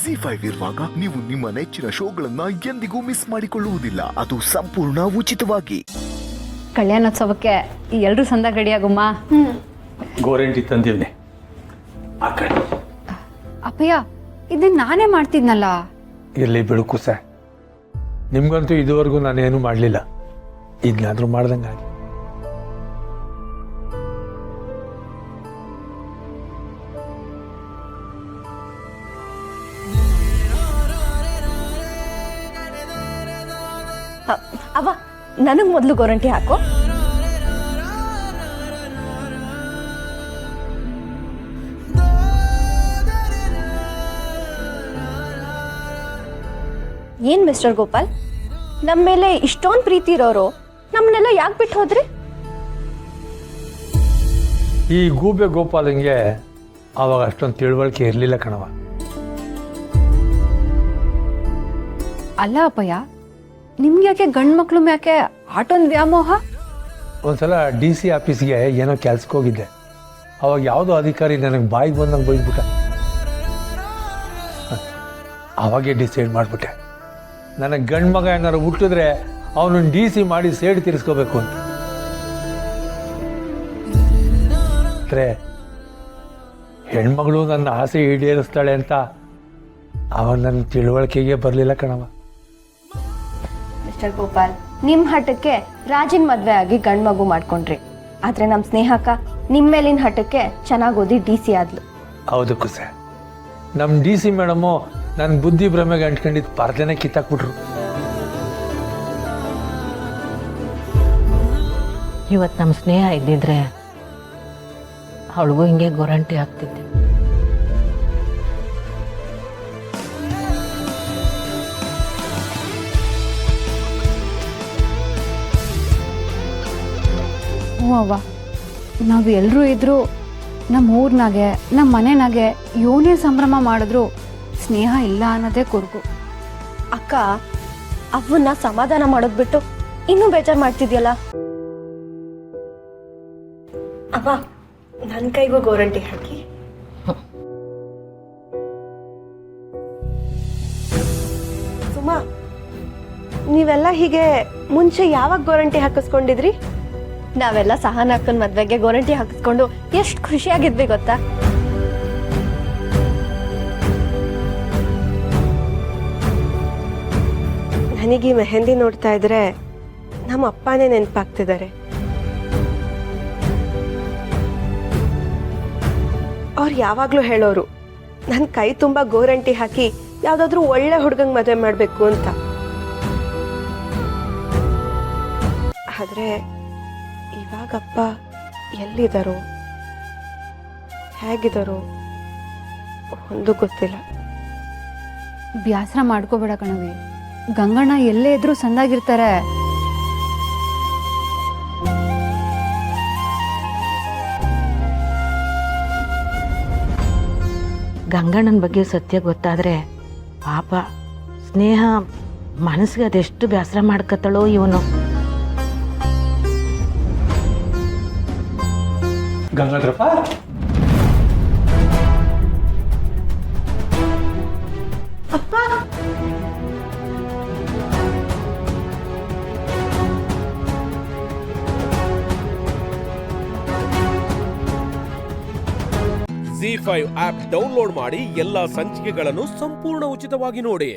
Z5 ಇರುವಾಗ ನೀವು ನಿಮ್ಮ ನೆಚ್ಚಿನ ಶೋಗಳನ್ನ ಎಂದಿಗೂ ಮಿಸ್ ಮಾಡಿಕೊಳ್ಳುವುದಿಲ್ಲ. ಅದು ಸಂಪೂರ್ಣ ಉಚಿತವಾಗಿ. ಕಲ್ಯಾಣೋತ್ಸವಕ್ಕೆ ಎಲ್ಲರೂ ಸಂದಾಗ ರೆಡಿಯಾಗಮ್ಮ. ಗೋರಂಟಿ ತಂದಿವ್ನಿ. ಆ ಕಡೆ ಅಪ್ಪಯ್ಯ, ಇದನ್ನ ನಾನೇ ಮಾಡ್ತಿದ್ನಲ್ಲ. ಇರಲಿ ಬಿಡು ಕುಸ, ನಿಮ್ಗಂತೂ ಇದುವರೆಗೂ ನಾನೇನು ಮಾಡಲಿಲ್ಲ. ಇದನ್ನಾದ್ರೂ ಮಾಡ್ದಂಗಾಗಿ. ಅವ ನನಗೆ ಮೊದಲು ಗೋರಂಟಿ ಹಾಕೋ. ಏನ್ ಮಿಸ್ಟರ್ ಗೋಪಾಲ್, ನಮ್ಮ ಮೇಲೆ ಇಷ್ಟೊಂದು ಪ್ರೀತಿ ಇರೋರು ನಮ್ಮನ್ನೆಲ್ಲ ಯಾಕೆ ಬಿಟ್ಟು ಹೋದ್ರಿ? ಈ ಗೂಬೆ ಗೋಪಾಲಂಗೆ ಆವಾಗ ಅಷ್ಟೊಂದು ತಿಳುವಳಿಕೆ ಇರಲಿಲ್ಲ ಕಣವ. ಅಲ್ಲ ಅಪ್ಪಯ್ಯ, ನಿಮ್ಗೆ ಯಾಕೆ ಗಂಡು ಮಕ್ಳು ಯಾಕೆ ಆಟೋನ್ ವ್ಯಾಮೋಹ? ಒಂದ್ಸಲ DC ಆಫೀಸ್ಗೆ ಏನೋ ಕೆಲ್ಸಕ್ಕೆ ಹೋಗಿದ್ದೆ. ಅವಾಗ ಯಾವುದೋ ಅಧಿಕಾರಿ ನನಗೆ ಬಾಯಿಗೆ ಬಂದಂಗೆ ಬೈದ್ಬಿಟ್ಟ. ಅವಾಗೇ ಡಿಸೈಡ್ ಮಾಡಿಬಿಟ್ಟೆ, ನನಗೆ ಗಂಡು ಮಗ ಏನಾರು ಹುಟ್ಟಿದ್ರೆ ಅವನನ್ನು DC ಮಾಡಿ ಸೇಡ್ ತೀರಿಸ್ಕೋಬೇಕು ಅಂತ. ಅಂದರೆ ಹೆಣ್ಮಗಳು ನನ್ನ ಆಸೆ ಈಡೇರಿಸ್ತಾಳೆ ಅಂತ ಅವಾಗ ನನ್ನ ತಿಳುವಳಿಕೆಗೆ ಬರಲಿಲ್ಲ ಕಣವ. ಮಿಸ್ಟರ್ ಗೋಪಾಲ್, ನಿಮ್ಮ ಹಠಕ್ಕೆ ರಾಜಿನ ಮದ್ವೆ ಆಗಿ ಗಂಡು ಮಗು ಮಾಡ್ಕೊಂಡ್ರಿ. ಆದ್ರೆ ನಮ್ಮ ಸ್ನೇಹಕ್ಕ ನಿಮ್ಮ ಮೇಲಿನ ಹಠಕ್ಕೆ ಚೆನ್ನಾಗಿ ಓದಿ DC ಆದ್ಲು. ಹೌದು ಕುಸೆ, ನಮ್ಮ DC ಮೇಡಮು ನನ್ನ ಬುದ್ಧಿ ಭ್ರಮೆಗೆ ಅಂಟ್ಕೊಂಡಿದ್ದು ಪರ್ದೆನೇ ಕಿತ್ತಾಕ್ಬಿಟ್ರು. ಇವತ್ತು ನಮ್ಮ ಸ್ನೇಹ ಇದ್ದಿದ್ರೆ ಅವಳಿಗೂ ಹಿಂಗೆ ಗೊರಂಟಿ ಆಗ್ತಿದ್ದೆ. ಹ್ಞೂ ಅವ್ವ, ನಾವು ಎಲ್ಲರೂ ಇದ್ರು ನಮ್ಮ ಊರ್ನಾಗೆ ನಮ್ಮ ಮನೆನಾಗೆ ಯೋನೇ ಸಂಭ್ರಮ ಮಾಡಿದ್ರು ಸ್ನೇಹ ಇಲ್ಲ ಅನ್ನೋದೇ ಕೊರಗು. ಅಕ್ಕ, ಅವನ್ನ ಸಮಾಧಾನ ಮಾಡೋದ್ ಬಿಟ್ಟು ಇನ್ನೂ ಬೇಜಾರು ಮಾಡ್ತಿದ್ಯಲ್ಲ. ಅಪ್ಪ, ನನ್ನ ಕೈಗೂ ಗೋರಂಟಿ ಹಾಕಿ. ಸುಮಾ, ನೀವೆಲ್ಲ ಹೀಗೆ ಮುಂಚೆ ಯಾವಾಗ ಗೋರಂಟಿ ಹಾಕಿಸ್ಕೊಂಡಿದ್ರಿ? ನಾವೆಲ್ಲ ಸಹನ ಅಕ್ಕನ ಮದ್ವೆಗೆ ಗೋರಂಟಿ ಹಾಕಿಸ್ಕೊಂಡು ಎಷ್ಟು ಖುಷಿಯಾಗಿದ್ವಿ ಗೊತ್ತಾ? ನನಗೆ ಈ ಮೆಹಂದಿ ನೋಡ್ತಾ ಇದ್ರೆ ನಮ್ಮ ಅಪ್ಪನೇ ನೆನಪಾಗ್ತಿದ್ದಾರೆ. ಅವ್ರು ಯಾವಾಗ್ಲೂ ಹೇಳೋರು, ನನ್ನ ಕೈ ತುಂಬಾ ಗೋರಂಟಿ ಹಾಕಿ ಯಾವ್ದಾದ್ರು ಒಳ್ಳೆ ಹುಡುಗಂಗ್ ಮದುವೆ ಮಾಡ್ಬೇಕು ಅಂತ. ಆದ್ರೆ ಇವಾಗಪ್ಪ ಎಲ್ಲಿದ್ದಾರೋ ಹೇಗಿದ್ದಾರೋ ಒಂದು ಗೊತ್ತಿಲ್ಲ. ಬ್ಯಾಸರ ಮಾಡ್ಕೋಬೇಡ ಕಣವಿ, ಗಂಗಣ್ಣ ಎಲ್ಲೇ ಇದ್ರೂ ಸಂದಾಗಿರ್ತಾರೆ. ಗಂಗಣ್ಣನ ಬಗ್ಗೆ ಸತ್ಯ ಗೊತ್ತಾದ್ರೆ ಪಾಪ ಸ್ನೇಹ ಮನಸ್ಸಿಗೆ ಅದೆಷ್ಟು ಬೇಸರ ಮಾಡ್ಕತ್ತಳೋ ಇವನು. ಗಂಗಾಧರಪ್ಪ, Z5 ಆಪ್ ಡೌನ್ಲೋಡ್ ಮಾಡಿ ಎಲ್ಲಾ ಸಂಚಿಕೆಗಳನ್ನು ಸಂಪೂರ್ಣ ಉಚಿತವಾಗಿ ನೋಡಿ.